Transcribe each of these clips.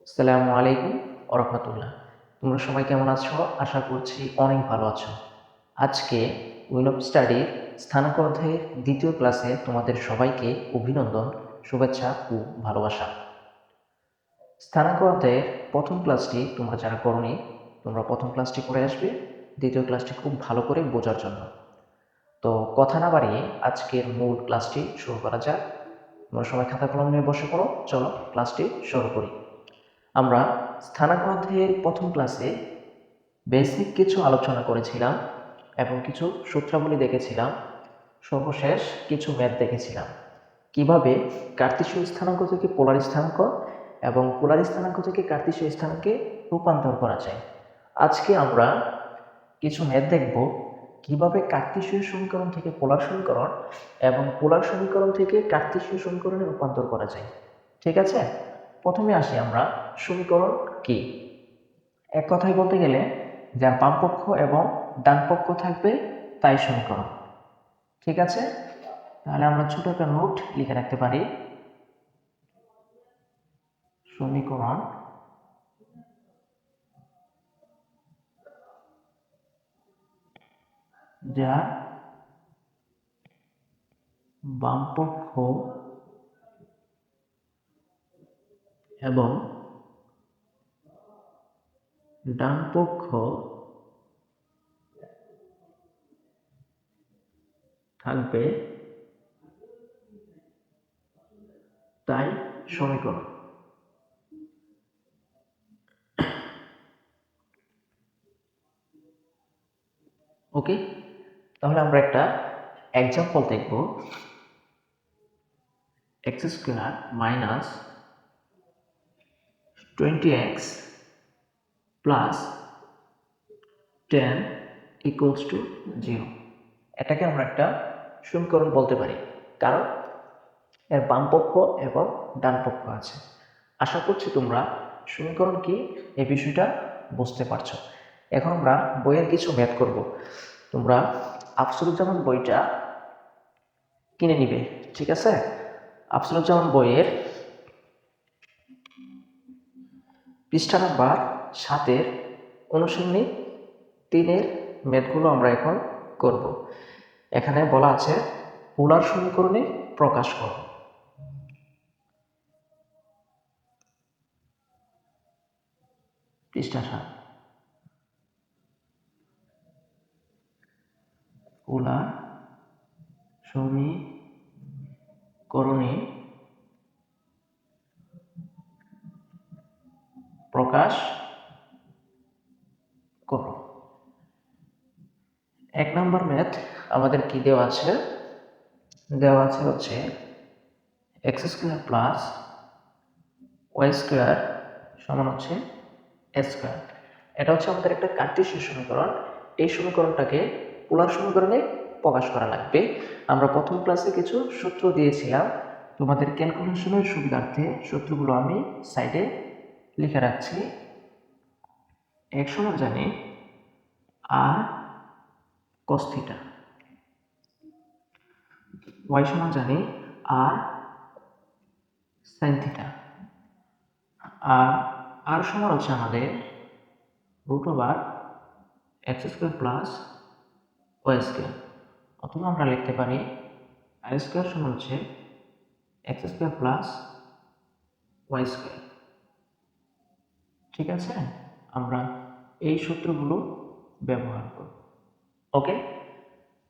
আসসালামু আলাইকুম ওয়া রাহমাতুল্লাহ। তোমরা সবাই কেমন আছো? আশা করছি অনেক ভালো আছো। আজকে উইল অফ স্টাডির স্থানাঙ্ক অধ্যায়ের দ্বিতীয় ক্লাসে তোমাদের সবাইকে অভিনন্দন, শুভেচ্ছা ও ভালোবাসা। স্থানাঙ্ক অধ্যায়ের প্রথম ক্লাসটি তোমরা যারা করোনি, তোমরা প্রথম ক্লাসটি করে আসবে দ্বিতীয় ক্লাসটি খুব ভালো করে বোঝার জন্য। তো কথা না বাড়িয়ে আজকের মূল ক্লাসটি শুরু করা যাক। তোমরা সবাই খাতা কলম নিয়ে বসে পড়ো, চলো ক্লাসটি শুরু করি। আমরা স্থানাঙ্ক অধ্যায়ের প্রথম ক্লাসে বেসিক কিছু আলোচনা করেছিলাম এবং কিছু সূত্রাবলী দেখেছিলাম, সর্বশেষ কিছু ম্যাথ দেখেছিলাম কিভাবে কার্তেশীয় স্থানাঙ্ক থেকে পোলার স্থানাঙ্ক এবং পোলার স্থানাঙ্ক থেকে কার্তেশীয় স্থানাঙ্কে রূপান্তর করা যায়। আজকে আমরা কিছু ম্যাথ দেখব কিভাবে কার্তেশীয় সমীকরণ থেকে পোলার সমীকরণ এবং পোলার সমীকরণ থেকে কার্তেশীয় সমীকরণে রূপান্তর করা যায়। ঠিক আছে, প্রথমে আসি আমরা সমীকরণ কি। এক কথায় বলতে গেলে যার বাম পক্ষ এবং ডান পক্ষ থাকবে তাই সমীকরণ। ঠিক আছে, তাহলে আমরা ছোট একটা নোট লিখে রাখতে পারি। সমীকরণ যার বাম পক্ষ এবং ডান পক্ষ থাকবে তাই সমীকরণ। ওকে, তাহলে আমরা একটা এক্সাম্পল দেখব। X square minus 20x plus 10 equals to 0। এটাকে আমরা একটা সমীকরণ বলতে পারি, কারণ এর বাম পক্ষ এবং ডান পক্ষ আছে। আশা করছি তোমরা সমীকরণ কি এই বিষয়টা বুঝতে পারছো। এখন আমরা বইয়ের কিছু ম্যাথ করব। তোমরা আফসরুজ্জামান বইটা কিনে নিবে, ঠিক আছে? আফসরুজ্জামান বইয়ের পৃষ্ঠা নাম্বার 7-এর অনুশীলনী 3-এর ম্যাথগুলো আমরা এখন করব। এখানে বলা আছে পোলার সমীকরণে প্রকাশ করো। পৃষ্ঠা 7, পোলার সমীকরণে প্রকাশ করো। 1 নম্বর ম্যাথ আমাদের কি দেওয়া আছে? দেওয়া আছে হচ্ছে x square plus y square সমান হচ্ছে এ স্কোয়ার। এটা হচ্ছে আমাদের একটা কার্টেসীয় সমীকরণ। এই সমীকরণটাকে পোলার সমীকরণে প্রকাশ করা লাগবে। আমরা প্রথম ক্লাসে কিছু সূত্র দিয়েছিলাম, তোমাদের ক্যালকুলেশনের সুবিধার্থে সূত্রগুলো আমি সাইডে লিখে রাখছি। এক সমান জানি আর cos থিটা, y সমান জানি আর sin থিটা, আর সমান হচ্ছে আমাদের √x square plus y square, অথবা আমরা লিখতে পারি আর স্কোয়ার সমান হচ্ছে x square plus y square. ঠিক আছে, আমরা এই সূত্রগুলো ব্যবহার করব। ওকে,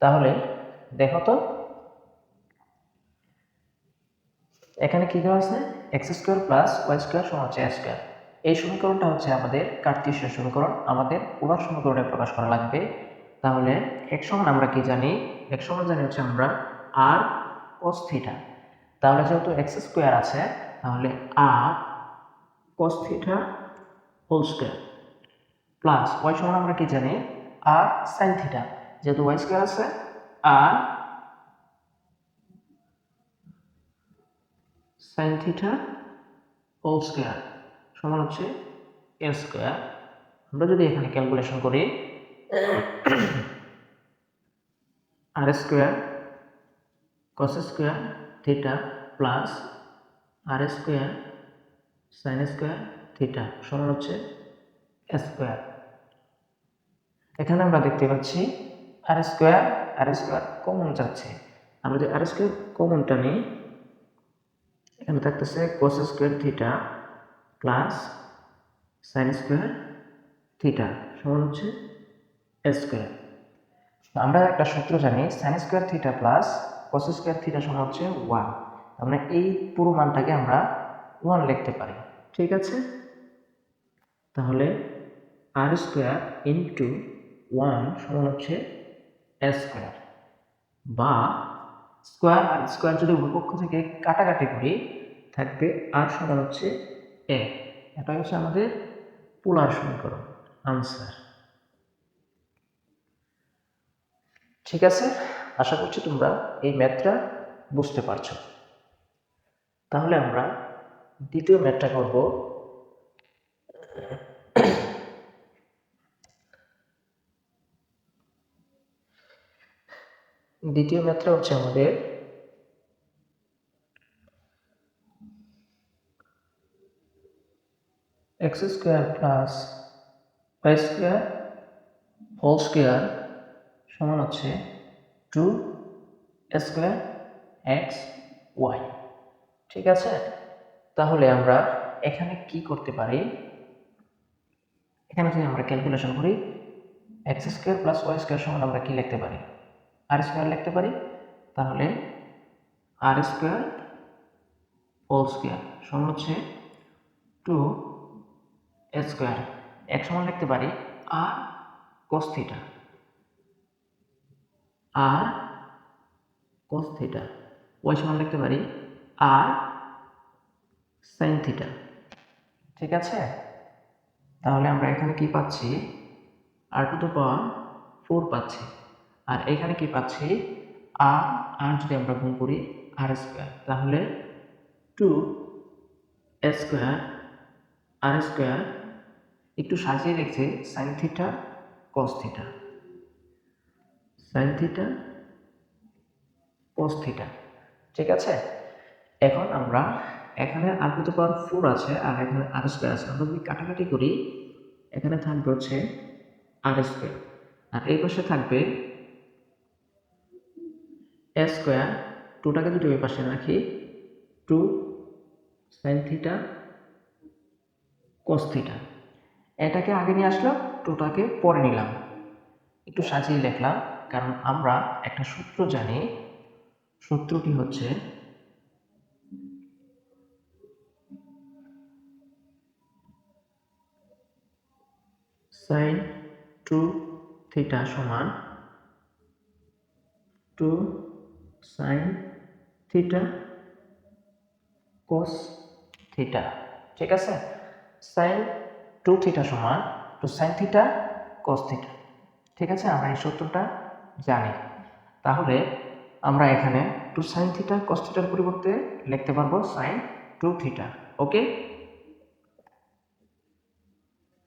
তাহলে দেখো তো এখানে কি দেওয়া আছে? X square plus y square সমান হচ্ছে এ স্কোয়ার। এই সমীকরণটা হচ্ছে আমাদের কার্তেশীয় সমীকরণ, আমাদের পোলার সমীকরণে প্রকাশ করা লাগবে। তাহলে এক সমান আমরা কি জানি? এক সমান জানি হচ্ছে আমরা আর cos থিটা। তাহলে যেহেতু এক্স স্কোয়ার আছে, তাহলে r cos theta whole square plus y সমান আমরা কি জানি? R sin theta. যেহেতু ওয়াই স্কোয়ার আছে, r sin theta whole square সমান হচ্ছে এ স্কোয়ার। আমরা যদি এখানে ক্যালকুলেশন করি r square cos square theta plus r square sin square theta সমান হচ্ছে স্কোয়ার। এখানে আমরা দেখতে পাচ্ছি আর স্কোয়ার কমন যাচ্ছে। আমরা যদি আর স্কোয়ার কমনটা নিই, এখানে থাকতেছে cos square theta plus sign square theta সমান হচ্ছে স্কোয়ার। আমরা একটা সূত্র জানি, sign square theta plus cos square theta সমান হচ্ছে 1। আমরা এই পুরো মানটাকে আমরা 1 লিখতে পারি, ঠিক আছে? তাহলে আর স্কোয়ার ইন্টু 1 সমান হচ্ছে স্কোয়ার, বা স্কোয়ার আর স্কোয়ার যদি উভয় পক্ষ থেকে কাটাকাটি করি থাকবে আর সমান হচ্ছে এ। এটা হচ্ছে আমাদের পোলার সমীকরণ, আনসার। ঠিক আছে, আশা করছি তোমরা এই ম্যাথটা বুঝতে পারছো। তাহলে আমরা দ্বিতীয় ম্যাথটা করব। দ্বিতীয় ম্যাথটা হচ্ছে আমাদের x square plus y square whole square সমান হচ্ছে 2 স্কোয়ার এক্স ওয়াই। ঠিক আছে, তাহলে আমরা এখানে কি করতে পারি? এখানে যদি আমরা ক্যালকুলেশন করি, x square plus y square সমান আমরা কি লিখতে পারি? আর স্কোয়ার লিখতে পারি। তাহলে আর স্কোয়ার হোল স্কোয়ার সমান হচ্ছে 2 স্কোয়ার। এক সমান লিখতে পারি আর cos থিটা, আর cos থিটা। ওয়াই সমান লিখতে পারি আর sin থিটা। ঠিক আছে, তাহলে আমরা এখানে কি পাচ্ছি? r⁴ পাচ্ছি। আর এখানে কি পাচ্ছি? আর যদি আমরা গুণ করি আর স্কোয়ার, তাহলে 2 স্কোয়ার আর স্কোয়ার, একটু সাজিয়ে লিখছি sin theta cos theta, sin theta cos theta. ঠিক আছে, এখন আমরা এখানে r⁴ আছে আর এখানে আর স্কোয়ার আছে। আমরা যদি কাটাকাটি করি, এখানে থাকবে হচ্ছে আর স্কোয়ার আর এই পাশে থাকবে এ স্কোয়ার। 2টাকে যদি ওই পাশে রাখি, 2 sin থিটা cos থিটা। এটাকে আগে নিয়ে আসলাম, 2টাকে পরে নিলাম, একটু সাজিয়ে লিখলাম, কারণ আমরা একটা সূত্র জানি। সূত্রটি হচ্ছে sin 2 থিটা সমান 2 sin থিটা cos থিটা। ঠিক আছে, sin 2 থিটা সমান 2 sin থিটা cos থিটা। ঠিক আছে, আমরা এই সূত্রটা জানি। তাহলে আমরা এখানে 2 sin থিটা cos থিটার পরিবর্তে লিখতে পারবো sin 2 থিটা। ওকে,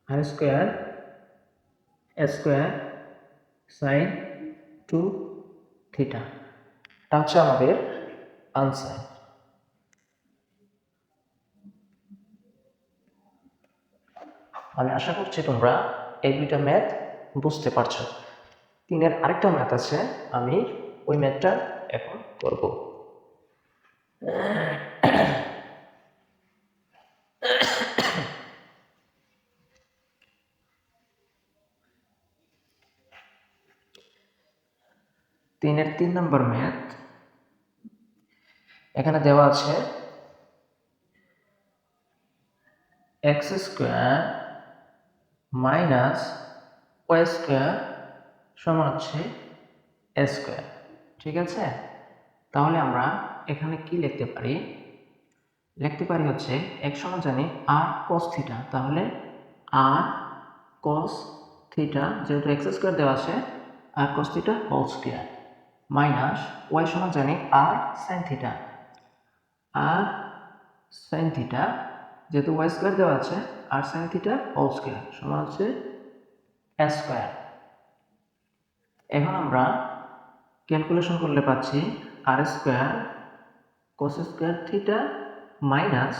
আর স্কোয়ার sin 2 থিটা, এটা হচ্ছে আমাদের আনসার। আমি আশা করছি তোমরা এই দুইটা ম্যাথ বুঝতে পারছো। 3-এর আরেকটা ম্যাথ আছে, আমি ওই ম্যাথটা এখন করব। তিনের 3 নম্বর ম্যাথ। এখানে দেওয়া আছে x square minus y square সমান হচ্ছে এ স্কোয়ার। ঠিক আছে, তাহলে আমরা এখানে কি লিখতে পারি? লিখতে পারি হচ্ছে এক সমান জানি আর cos থিটা, তাহলে আর cos থিটা, যেহেতু এক্স স্কোয়ার দেওয়া আছে, r cos theta whole square minus y সমান জানি r sin theta, r sin theta, যেহেতু ওয়াই স্কোয়ার দেওয়া আছে, r sin theta whole square সমান হচ্ছে এ স্কোয়ার। এখন আমরা ক্যালকুলেশন করলে পাচ্ছি r square cos square theta minus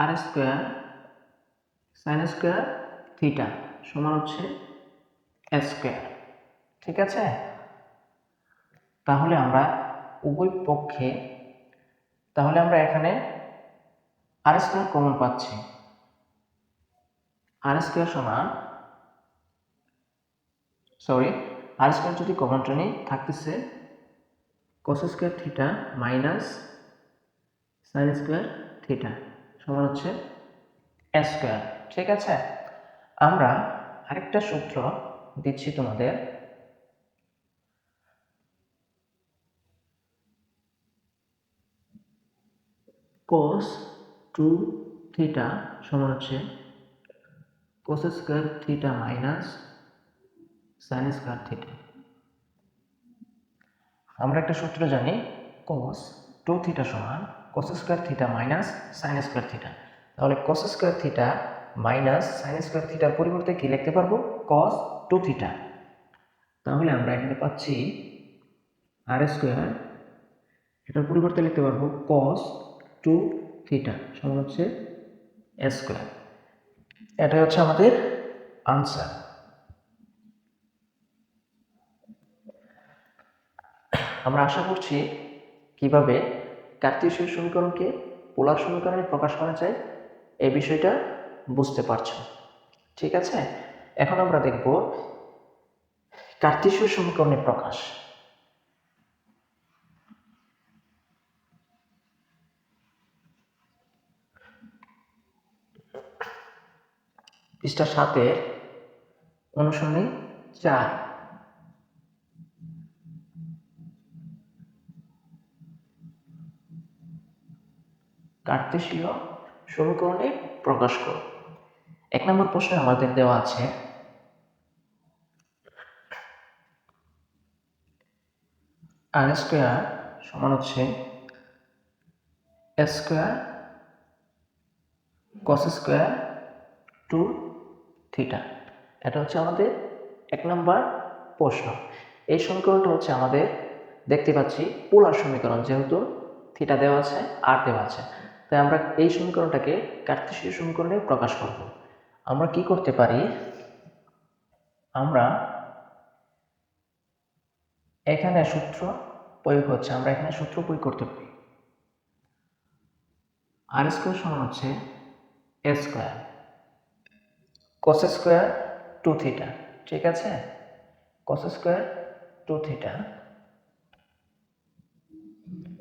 r square sine square theta সমান হচ্ছে এস স্কোয়ার। ঠিক আছে, তাহলে আমরা উভয় পক্ষে তাহলে আমরা এখানে আর স্কোয়ার কমন পাচ্ছি। আর স্কোয়ার সমান আর স্কোয়ার যদি কমনটা নিই থাকতেছে cos square theta minus sine square theta সমান হচ্ছে এস স্কোয়ার। ঠিক আছে, আমরা আরেকটা সূত্র দিচ্ছি তোমাদের। cos 2 থিটা সমান হচ্ছে cos square theta minus sin square theta. আমরা একটা সূত্র জানি cos 2 থিটা সমান cos square theta minus sin square theta. তাহলে cos square theta minus sin square থিটার পরিবর্তে কি লিখতে পারবো? cos 2 theta. তাহলে আমরা এখানে পাচ্ছি r স্কয়ার, এটার পরিবর্তে লিখতে পারবো cos 2 থিটা সমান হচ্ছে s স্কয়ার। এটাই হচ্ছে আমাদের আনসার। আমরা আশা করছি কিভাবে কার্তেশীয় সমীকরণকে পোলার সমীকরণে প্রকাশ করা যায় এই বিষয়টা বুঝতে পারছো। ঠিক আছে, এখন আমরা দেখব কার্তেশীয় সমীকরণের প্রকাশ। পৃষ্ঠা 7-এর অনুসরণী 4। কার্তেশীয় সমীকরণে প্রকাশ করো। 1 নম্বর প্রশ্নে আমাদের দেওয়া আছে আর স্কয়ার সমান হচ্ছে এস স্কয়ার কস স্কয়ার 2 থিটা। এটা হচ্ছে আমাদের 1 নম্বর প্রশ্ন। এই সমীকরণটা হচ্ছে আমাদের দেখতে পাচ্ছি পোলার সমীকরণ, যেহেতু থিটা দেওয়া আছে আর দেওয়া আছে, তাই আমরা এই সমীকরণটাকে কার্তেশীয় সমীকরণে প্রকাশ করব। আমরা কি করতে পারি, আমরা এখানে সূত্র প্রয়োগ হচ্ছে, আমরা এখানে সূত্র প্রয়োগ করতে পারি। আর স্কয়ার সমান হচ্ছে এ স্কয়ার কস স্কয়ার 2 থিটা। ঠিক আছে, কস স্কয়ার 2 থিটা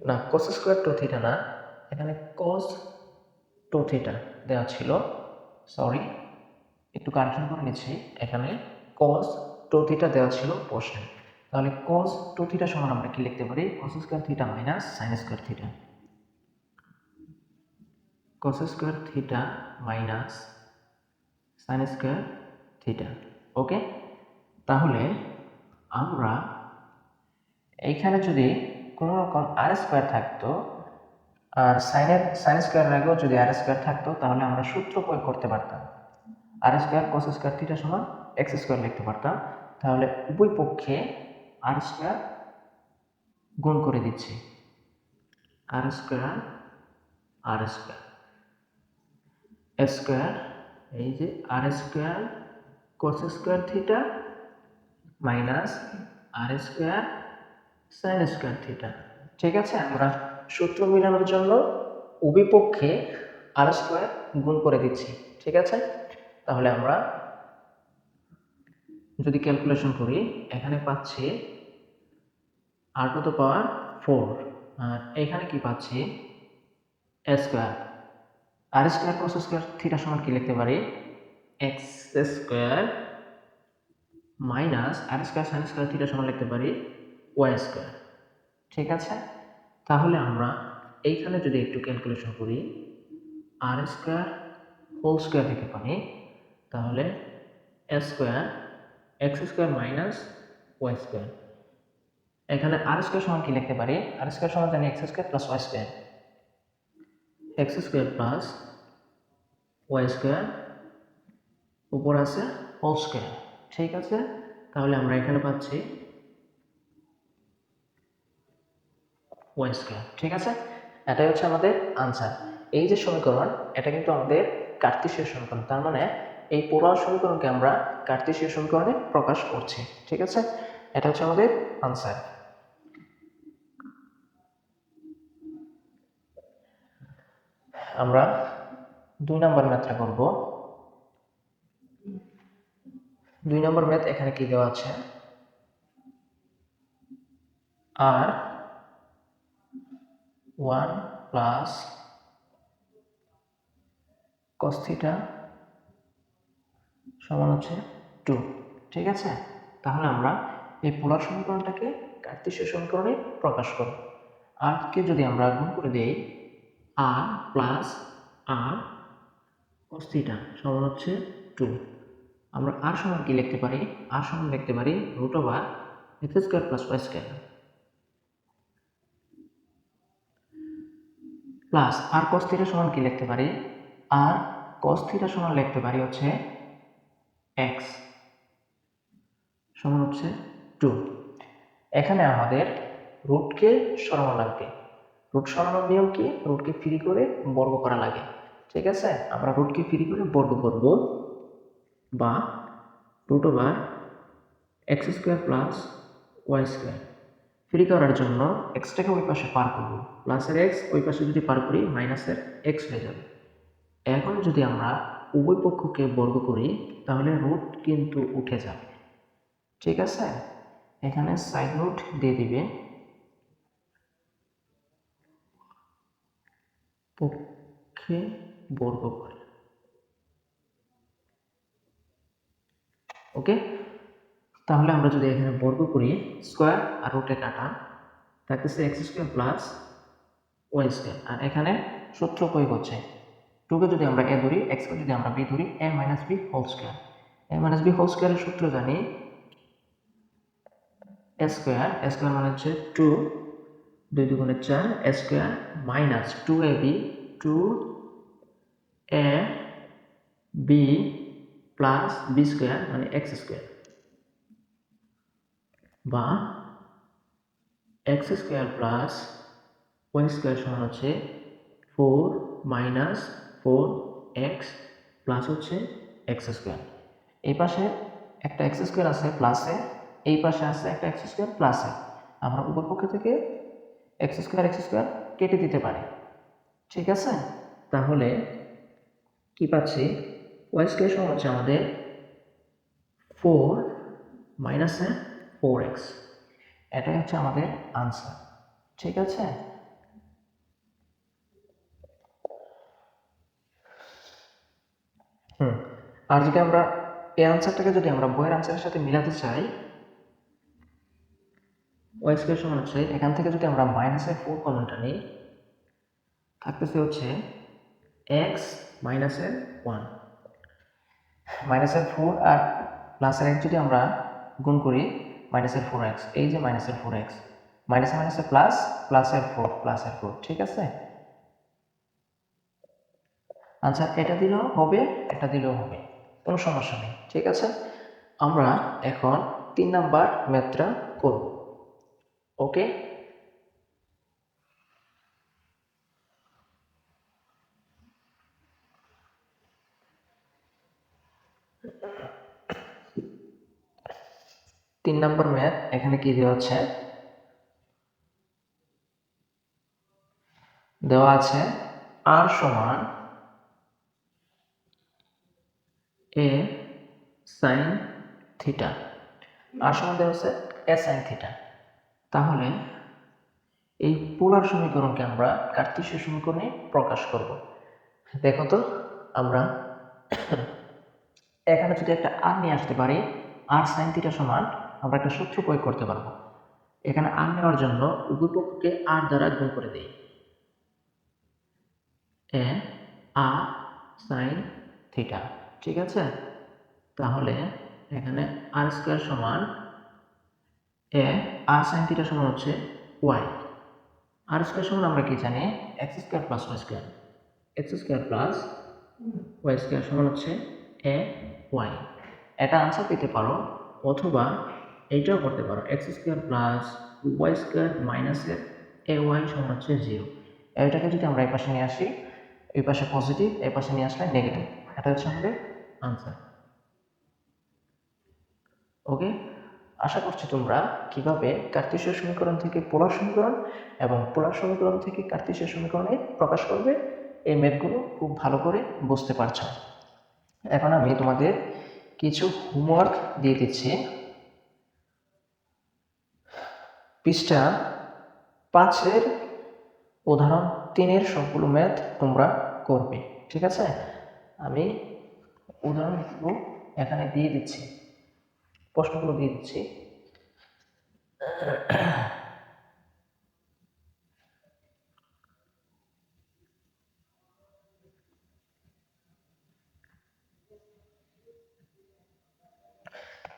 না, cos স্কয়ার 2 থিটা না, এখানে cos 2 থিটা দেওয়া ছিল, সরি একটু কারেকশন করে নিচ্ছি, এখানে cos 2 থিটা দেওয়া ছিল প্রশ্নে। তাহলে cos 2 থিটা সমান আমরা কি লিখতে পারি? cos square theta minus sin square theta. cos square theta minus sin square theta. Okay, তাহলে আমরা এইখানে যদি কোনো রকম আর স্কয়ার থাকতো আর সাইন স্কয়ারের আগেও যদি আর স্কয়ার থাকতো, তাহলে আমরা সূত্র প্রয়োগ করতে পারতাম। আর স্কয়ার cos স্কয়ার থিটা সমান x স্কয়ার লিখতে পারতাম। তাহলে উভয় পক্ষে আর স্কয়ার গুণ করে দিচ্ছি, আর স্কয়ার স্কয়ার, এই যে r square cos square theta minus r square sin square theta. ঠিক আছে, আমরা সূত্র মেলানোর জন্য উভয় পক্ষে আর স্কয়ার গুণ করে দিচ্ছি। ঠিক আছে, তাহলে আমরা যদি ক্যালকুলেশন করি, এখানে পাচ্ছি আর টু দ্য পাওয়ার 4, আর এখানে কি পাচ্ছি এ স্কয়ার। আর স্কয়ার cos স্কয়ার থিটা সমান কি লিখতে পারি? X square minus r square sin square theta সমান লিখতে পারি ওয়াই স্কয়ার। ঠিক আছে, তাহলে আমরা এইখানে যদি একটু ক্যালকুলেশন করি, আর স্কয়ার হোল স্কয়ার লিখতে পারি, তাহলে a square x square minus y square. এখানে আর স্কয়ার সমান কি লিখতে পারি? আর স্কয়ার সমান জানি x square plus y square, x square plus y square উপর আছে হোল স্কয়ার। ঠিক আছে, তাহলে আমরা এখানে পাচ্ছি ওয়াই স্কয়ার। ঠিক আছে, এটাই হচ্ছে আমাদের আনসার। এই যে সমীকরণ, এটা কিন্তু আমাদের কার্তেশীয় সমীকরণ। তার মানে এই পোলার সমীকরণকে আমরা কার্তেশীয় সমীকরণে প্রকাশ করছি। ঠিক আছে, এটা হচ্ছে আমাদের আনসার। আমরা 2 নম্বর ম্যাথটা করব। 2 নম্বর ম্যাথ এখানে কি দেওয়া আছে, আর 1 প্লাস cos থিটা সমান হচ্ছে 2। ঠিক আছে, তাহলে আমরা এই পোলার সমীকরণটাকে কার্তেশীয় সমীকরণে প্রকাশ করব। আর কে যদি আমরা গুণ করে দেই, আর প্লাস আর cos থিটা সমান হচ্ছে 2। আমরা আর সমান কি লিখতে পারি, আর সমান লিখতে পারি √x² + y² প্লাস আর cos থিটা সমান কি লিখতে পারি, আর cos থিটা সমান লিখতে পারি হচ্ছে x সমান হচ্ছে 2। এখানে আমাদের রুটকে সরানো লাগবে। রুট সরানোর নিয়ম কি, রুটকে ফ্রি করে বর্গ করা লাগে। ঠিক আছে, আমরা রুটকে ফ্রি করে বর্গ করব, বা √x² + y² ফ্রি করার জন্য এক্সটাকে ওই পাশে পার করব, প্লাসের এক্স ওই পাশে যদি পার করি মাইনাসের এক্স হয়ে যাবে। এখন যদি আমরা উভয় পক্ষকে বর্গ করি তাহলে রুট কিন্তু উঠে যাবে। ঠিক আছে, এখানে সাইড রুট দিয়ে দিবে, পক্ষে বর্গ করে। ওকে, তাহলে আমরা যদি এখানে বর্গ করি, স্কোয়ার আর রুটে কাটা থাকতেছে x² + y², আর এখানে সূত্র প্রয়োগ হচ্ছে, 2 কে যদি আমরা a ধরি, x কে যদি আমরা b ধরি, a - b হোল স্কয়ার এর সূত্র জানি, a স্কয়ার মানে হচ্ছে 2, 2 × 2 = 4, a square minus 2ab 2ab plus b square মানে x স্কয়ার, বা x square plus y square সমান হচ্ছে 4 - 4x প্লাস হচ্ছে x স্কয়ার। এই পাশে একটা x স্কয়ার আছে প্লাসে, এই পাশে আছে একটা x স্কয়ার প্লাসে। আমরা উপর পক্ষ থেকে x স্কয়ার কেটে দিতে পারি। ঠিক আছে, তাহলে কি পাচ্ছি, y স্কয়ার সমান হচ্ছে আমাদের 4 - 4x। এটাই হচ্ছে আমাদের আনসার। ঠিক আছে, আর যদি আমরা এই আনসারটাকে যদি আমরা বইয়ের আনসারের সাথে মিলাতে চাই, y স্কয়ার সমান হচ্ছে, এখান থেকে যদি আমরা -4 কমনটা নিই, থাকতেছে হচ্ছে x - 1 -4 আর প্লাসের 1 যদি আমরা গুণ করি, -4x, এই যে -4x, মাইনাসে মাইনাসে প্লাস, প্লাসের 4। ঠিক আছে, আচ্ছা, এটা দিলেও হবে, এটা দিলেও হবে, কোনো সমস্যা নেই। ঠিক আছে, আমরা এখন 3 নাম্বার ম্যাথটা করব। ওকে, তিন নম্বর ম্যাথ এখানে কি দেওয়া আছে, দেওয়া আছে r সমান a sin থিটা, r সমান দেওয়া আছে a sin থিটা। তাহলে এই পোলার সমীকরণকে আমরা কার্তেশীয় সমীকরণে প্রকাশ করব। দেখো তো, আমরা এখানে যদি একটা r নিয়ে আসতে পারি, r sin থিটা সমান, আমরা একটা সূত্র প্রয়োগ করতে পারবো। এখানে r নেওয়ার জন্য উভয় পক্ষকে r দ্বারা গুণ করে দেই, a r sin থিটা। ঠিক আছে, তাহলে এখানে r² সমান a r sin থিটা সমান হচ্ছে y। r² সমান আমরা কি জানি, x² + y², x² + y² সমান হচ্ছে a y। এটা আনসার দিতে পারো, অথবা এইটাও করতে পারো, x² + y² - a y সমান হচ্ছে 0। এটাকে যদি আমরা এই পাশে নিয়ে আসি, এই পাশে পজিটিভ, এই পাশে নিয়ে আসলে নেগেটিভ। এটা হচ্ছে আমাদের আনসার। ওকে, আশা করছি তোমরা কিভাবে কার্তেশীয় সমীকরণ থেকে পোলার সমীকরণ এবং পোলার সমীকরণ থেকে কার্তেশীয় সমীকরণে প্রকাশ করবে এই ম্যাথগুলো খুব ভালো করে বুঝতে পারছো। এখন আমি তোমাদের কিছু হোমওয়ার্ক দিয়ে দিচ্ছি। পৃষ্ঠা 5-এর উদাহরণ 3-এর সবগুলো ম্যাথ তোমরা করবে, ঠিক আছে? আমি উদাহরণগুলো এখানে দিয়ে দিচ্ছি, প্রশ্নগুলো দিয়ে দিচ্ছি।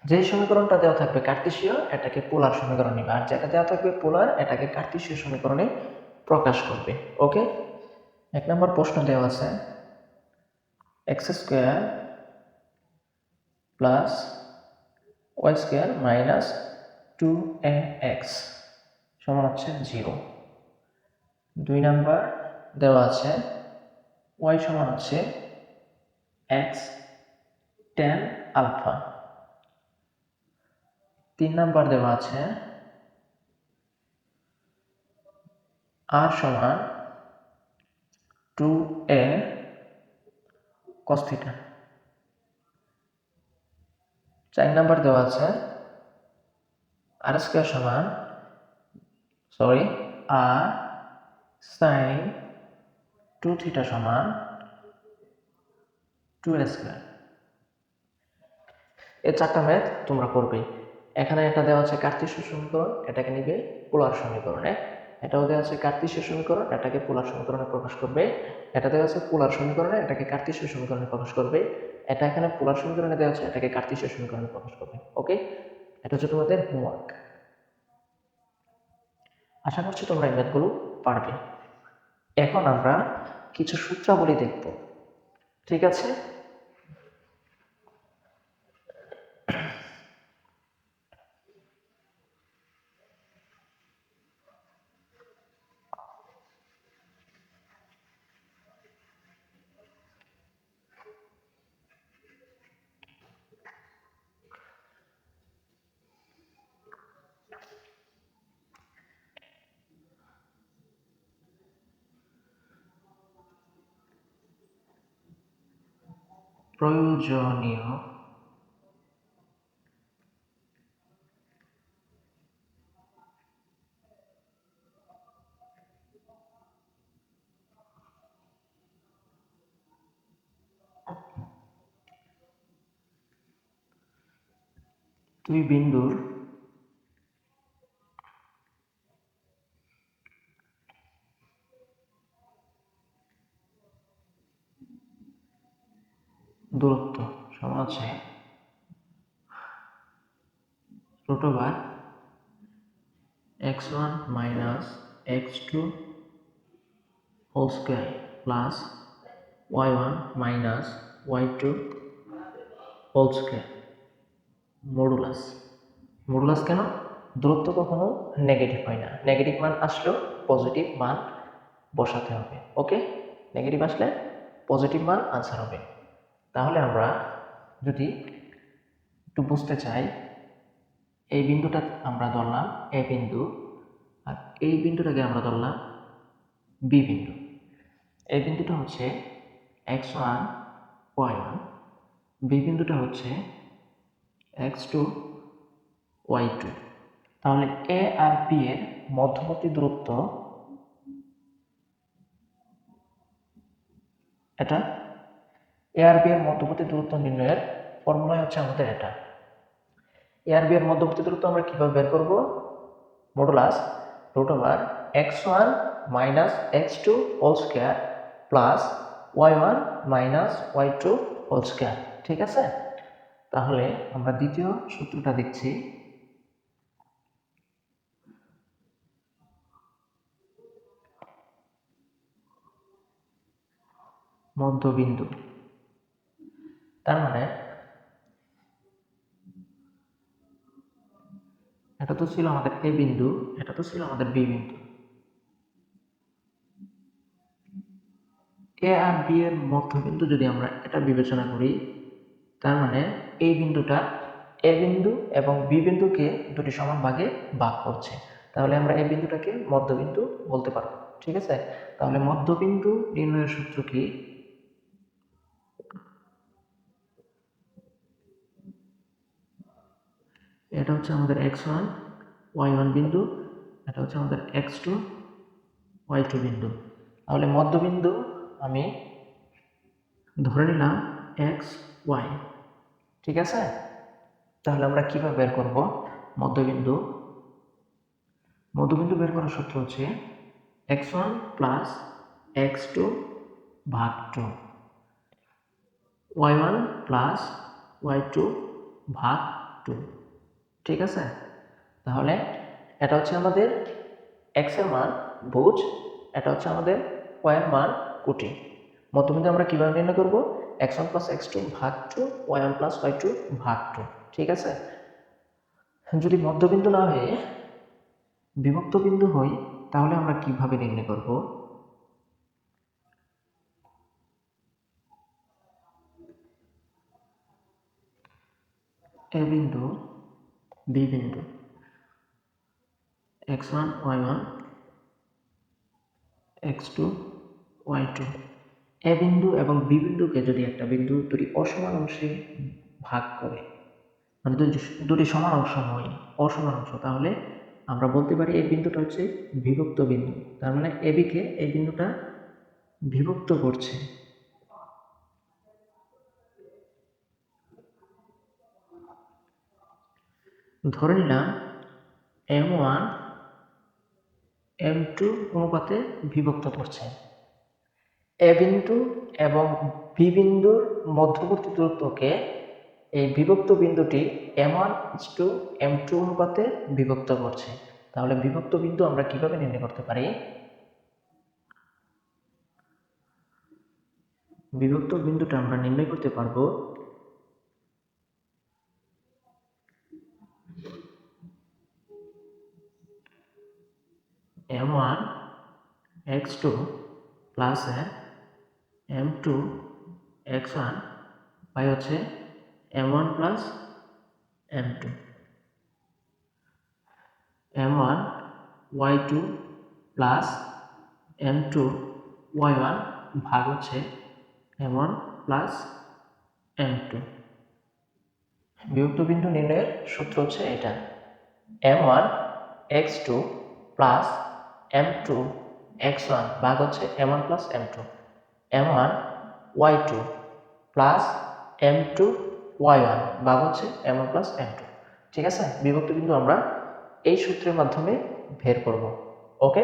যে সমীকরণটা দেওয়া থাকবে কার্তেশীয় এটাকে পোলার সমীকরণ নিবে, আর যেটা দেওয়া থাকবে পোলার এটাকে কার্তেশীয় সমীকরণে প্রকাশ করবে। ওকে, 1 নম্বর প্রশ্ন দেওয়া আছে x square plus y square minus 2ax সমান হচ্ছে 0। 2 নাম্বার দেওয়া আছে ওয়াই সমান হচ্ছে x tan আলফা। 3 নাম্বার দেওয়া আছে r সমান 2a cos থিটা। 4 নাম্বার দেওয়া আছে r স্কয়ার সমান r sin 2 থিটা সমান 2a স্কয়ার। এই 4টা ম্যাথ তোমরা করবে। এখানে এটা দেওয়া আছে কার্তেশীয় সমীকরণ, এটাকে নিবে পোলার সমীকরণে। এটাও দেওয়া আছে কার্তেশীয় সমীকরণ, এটাকে পোলার সমীকরণে প্রকাশ করবে। এটা দেওয়া আছে পোলার সমীকরণে, এটাকে কার্তেশীয় সমীকরণে প্রকাশ করবে। এটা এখানে পোলার সমীকরণে দেওয়া আছে, এটাকে কার্তেশীয় সমীকরণে প্রকাশ করবে। ওকে, এটা হচ্ছে তোমাদের হোমওয়ার্ক। আশা করছি তোমরা এই ম্যাথগুলো পারবে। এখন আমরা কিছু সূত্রাবলী দেখব, ঠিক আছে? প্রয়োজনীয় দুই বিন্দুর দূরত্ব সমান হচ্ছে √(x1 - x2) whole square plus y1 - y2 whole square modulus. Modulus কেন? দূরত্ব কখনো নেগেটিভ হয় না, নেগেটিভ মান আসলেও পজিটিভ মান বসাতে হবে। ওকে, নেগেটিভ আসলে পজিটিভ মান আনসার হবে। তাহলে আমরা যদি একটু বুঝতে চাই, এই বিন্দুটা আমরা ধরলাম এ বিন্দু, আর এই বিন্দুটাকে আমরা ধরলাম বি বিন্দু। এই বিন্দুটা হচ্ছে x1 y1, বি বিন্দুটা হচ্ছে x2 y2। তাহলে এ আর বি এর মধ্যবর্তী দূরত্ব এটা। এ আর বি এর মধ্যবর্তী দূরত্ব নির্ণয়ের ফর্মুলা হচ্ছে আমাদের এটা। এ আর বি এর মধ্যবর্তী দূরত্ব আমরা কিভাবে বের করব? Modulus √(x1 - x2) whole square plus y1 - y2 whole square. ঠিক আছে, তাহলে আমরা দ্বিতীয় সূত্রটা দেখছি। মধ্যবিন্দু, তার মানে এটা তো ছিল আমাদের এ বিন্দু, এটা তো ছিল আমাদের বি বিন্দু। এ আর বি এর মধ্যবিন্দু যদি আমরা এটা বিবেচনা করি, তার মানে এই বিন্দুটা এ বিন্দু এবং বি বিন্দুকে দুটি সমান ভাগে ভাগ করছে, তাহলে আমরা এই বিন্দুটাকে মধ্যবিন্দু বলতে পারবো। ঠিক আছে, তাহলে মধ্যবিন্দু নির্ণয়ের সূত্র কি? এটা হচ্ছে আমাদের x1 y1 বিন্দু, এটা হচ্ছে আমাদের x2 y2 বিন্দু। তাহলে মধ্যবিন্দু আমি ধরে নিলাম x y। ঠিক আছে, তাহলে আমরা কিভাবে বের করব মধ্যবিন্দু? মধ্যবিন্দু বের করার সূত্র হচ্ছে x1 প্লাস x2 ভাগ 2, y1 প্লাস y2 ভাগ 2। ঠিক আছে, তাহলে এটা হচ্ছে আমাদের x এর মান ভুজ, এটা হচ্ছে আমাদের y এর মান কোটি। মধ্যবিন্দু আমরা কিভাবে নির্ণয় করব? x1 প্লাস x2 ভাগ 2, y1 প্লাস y2 ভাগ 2। ঠিক আছে, যদি মধ্যবিন্দু না হয়ে বিভক্ত বিন্দু হয়, তাহলে আমরা কিভাবে নির্ণয় করব? এ বিন্দু, বি বিন্দু, x1 y1 x2 y2। এ বিন্দু এবং বি বিন্দুকে যদি একটা বিন্দু দুটি অসমান অংশে ভাগ করে, মানে দুটি সমান অংশ নয়, অসমান অংশ, তাহলে আমরা বলতে পারি এই বিন্দুটা হচ্ছে বিভক্ত বিন্দু। তার মানে এবিকে এই বিন্দুটা বিভক্ত করছে। ধরে নিলাম m1 m2 অনুপাতে বিভক্ত করছে। এ বিন্দু এবং বি বিন্দুর মধ্যবর্তী দূরত্বকে এই বিভক্ত বিন্দুটি m1:m2 অনুপাতে বিভক্ত করছে। তাহলে বিভক্ত বিন্দু আমরা কিভাবে নির্ণয় করতে পারি? বিভক্ত বিন্দুটা আমরা নির্ণয় করতে পারবো m1 x2 plus m2 x1 by হচ্ছে m1 plus m2, m1 y2 plus m2 y1 ভাগ হচ্ছে m1 প্লাস m2। বিভক্ত বিন্দু নির্ণয়ের সূত্র হচ্ছে এটা, m1 x2 plus m2 x1 ভাগ হচ্ছে m1 plus m2, m1 y2 plus m2 y1 ভাগ হচ্ছে m1 প্লাস m2। ঠিক আছে, বিভক্ত বিন্দু আমরা এই সূত্রের মাধ্যমে বের করব। ওকে,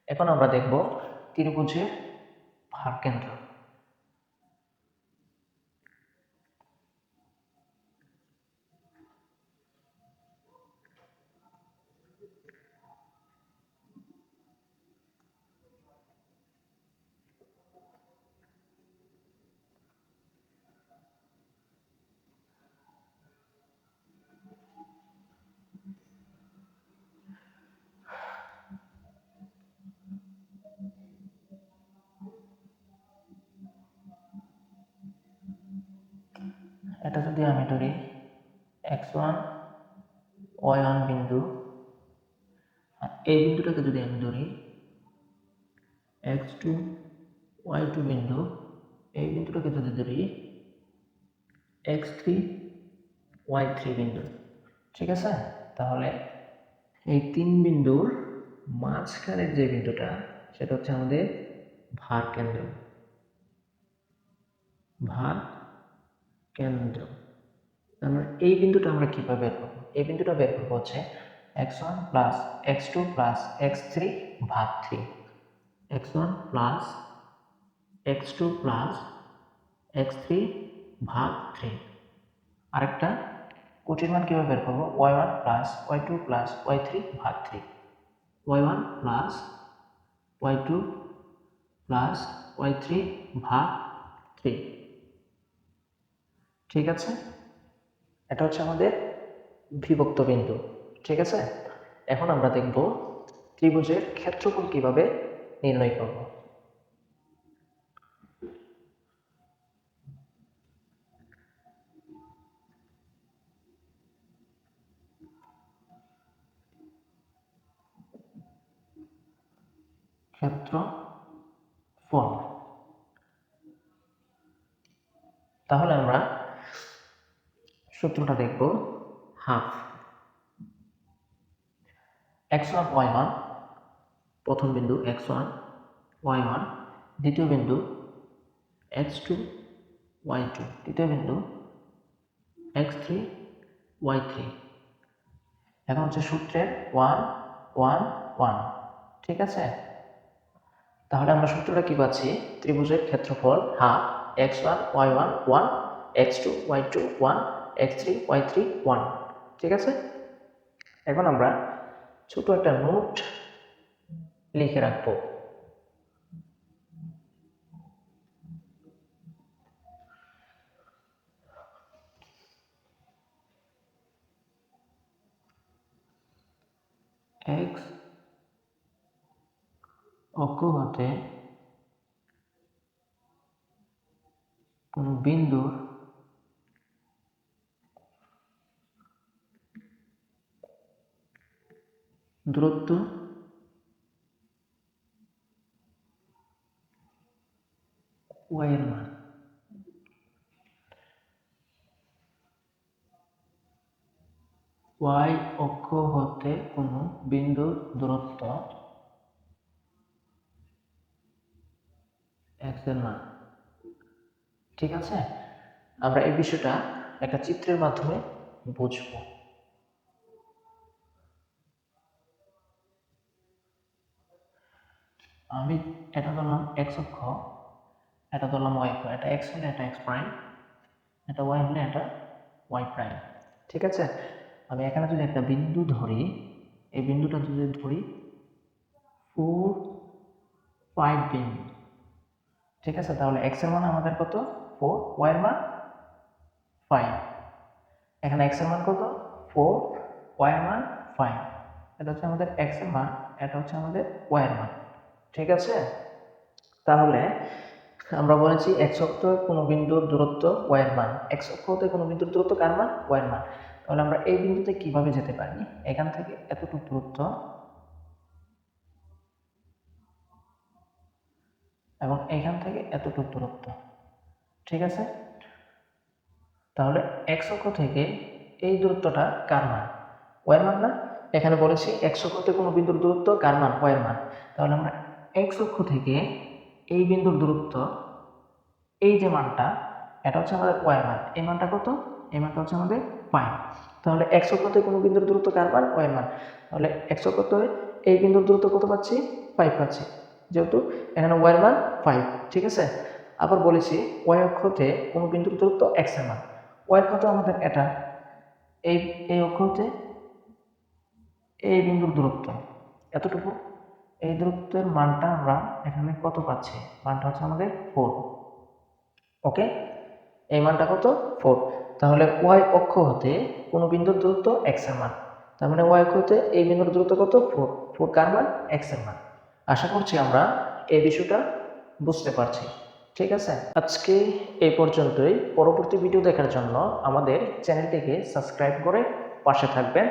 এখন আমরা দেখব ত্রিভুজের ভারকেন্দ্র। এটা যদি আমি ধরি x1 y1 বিন্দু, এই বিন্দুটাকে যদি আমি ধরি x2 y2 বিন্দু, এই বিন্দুটাকে যদি ধরি x3 y3 বিন্দু। ঠিক আছে, তাহলে এই তিন বিন্দুর মাঝখানের যে বিন্দুটা, সেটা হচ্ছে আমাদের ভার কেন্দ্র। ভার কেন্দ্র, তারপর এই বিন্দুটা আমরা কিভাবে বের করবো? এই বিন্দুটা বের করবো হচ্ছে x1 plus x2 plus x3 ভাগ 3, x1 plus x2 plus x3 ভাগ 3। আরেকটা কোটির মান কিভাবে বের করবো? y1 plus y2 plus y3 ভাগ 3, y1 plus y2 plus y3 ভাগ 3। ঠিক আছে, এটা হচ্ছে আমাদের বিভক্ত বিন্দু। ঠিক আছে, এখন আমরা দেখব ত্রিভুজের ক্ষেত্রফল কিভাবে নির্ণয় করব। ক্ষেত্রফল। তাহলে আমরা সূত্রটা দেখব। হাফ x1 y1 প্রথম বিন্দু x1 y1, দ্বিতীয় বিন্দু x2 y2, তৃতীয় বিন্দু x3 y3। এখন হচ্ছে সূত্রের 1 1 1, ঠিক আছে? তাহলে আমরা সূত্রটা কি পাচ্ছি? ত্রিভুজের ক্ষেত্রফল half x1 y1 1, x2 y2 1, x3 y3 1, ঠিক আছে? এখন আমরা ছোট একটা নোট লিখে রাখবো। x অক্ষ হতে কোন বিন্দুর দূরত্ব y এর মান। y অক্ষ হতে কোন বিন্দুর দূরত্ব x এর মান, ঠিক আছে? আমরা এই বিষয়টা একটা চিত্রের মাধ্যমে বুঝবো। আমি এটা ধরলাম x অক্ষ, এটা ধরলাম y অক্ষ, এটা x হলে এটা x প্রাইম, এটা y হলে এটা y প্রাইম, ঠিক আছে? আমি এখানে যদি একটা বিন্দু ধরি, এই বিন্দুটা যদি ধরি 4 5 বিন্দু, ঠিক আছে? তাহলে x এর মান আমাদের কত? 4, y এর মান 5। এখানে x এর মান কত? 4, y এর মান 5। এটা হচ্ছে আমাদের x এর মান, এটা হচ্ছে আমাদের y এর মান, ঠিক আছে? তাহলে আমরা বলেছি x অক্ষে কোনো বিন্দুর দূরত্ব y এর মান, x অক্ষ হতে কোনো বিন্দুর দূরত্ব কার মান? y এর মান। তাহলে আমরা এই বিন্দুতে কিভাবে যেতে পারি? এখান থেকে এতটুকু দূরত্ব এবং এখান থেকে এতটুকু দূরত্ব, ঠিক আছে? তাহলে x অক্ষ থেকে এই দূরত্বটা কার মান? y এর মান না? এখানে বলেছি x অক্ষ থেকে কোনো বিন্দুর দূরত্ব কার মান? y এর মান। তাহলে আমরা x অক্ষ থেকে এই বিন্দুর দূরত্ব, এই যে মানটা, এটা হচ্ছে আমাদের y এর মান। এই মানটা কত? এই মানটা হচ্ছে আমাদের 5। তাহলে x অক্ষ থেকে কোনো বিন্দুর দূরত্ব কার মান? y এর মান। তাহলে x অক্ষ থেকে এই বিন্দুর দূরত্ব কত পাচ্ছি? 5 পাচ্ছি, যেহেতু এখানে y এর মান 5, ঠিক আছে? আবার বলেছি y অক্ষতে কোনো বিন্দুর দূরত্ব x এর মান। y অক্ষ তো আমাদের এটা, এই অক্ষ হতে এই বিন্দুর দূরত্ব এতটুকু, এই দূরত্বের মানটা আমরা এখানে কত পাচ্ছি? মানটা হচ্ছে আমাদের 4, ওকে? এই মানটা কত? 4। তাহলে y অক্ষ হতে কোনো বিন্দুর দূরত্ব x এর মান, তার মানে y অক্ষ হতে এই বিন্দুর দূরত্ব কত? 4। 4 কার মান? x এর মান। আশা করছি আমরা এই বিষয়টা বুঝতে পারছি, ঠিক আছে? আজকে এই পর্যন্তই। পরবর্তী ভিডিও দেখার জন্য আমাদের চ্যানেলটিকে সাবস্ক্রাইব করে পাশে থাকবেন।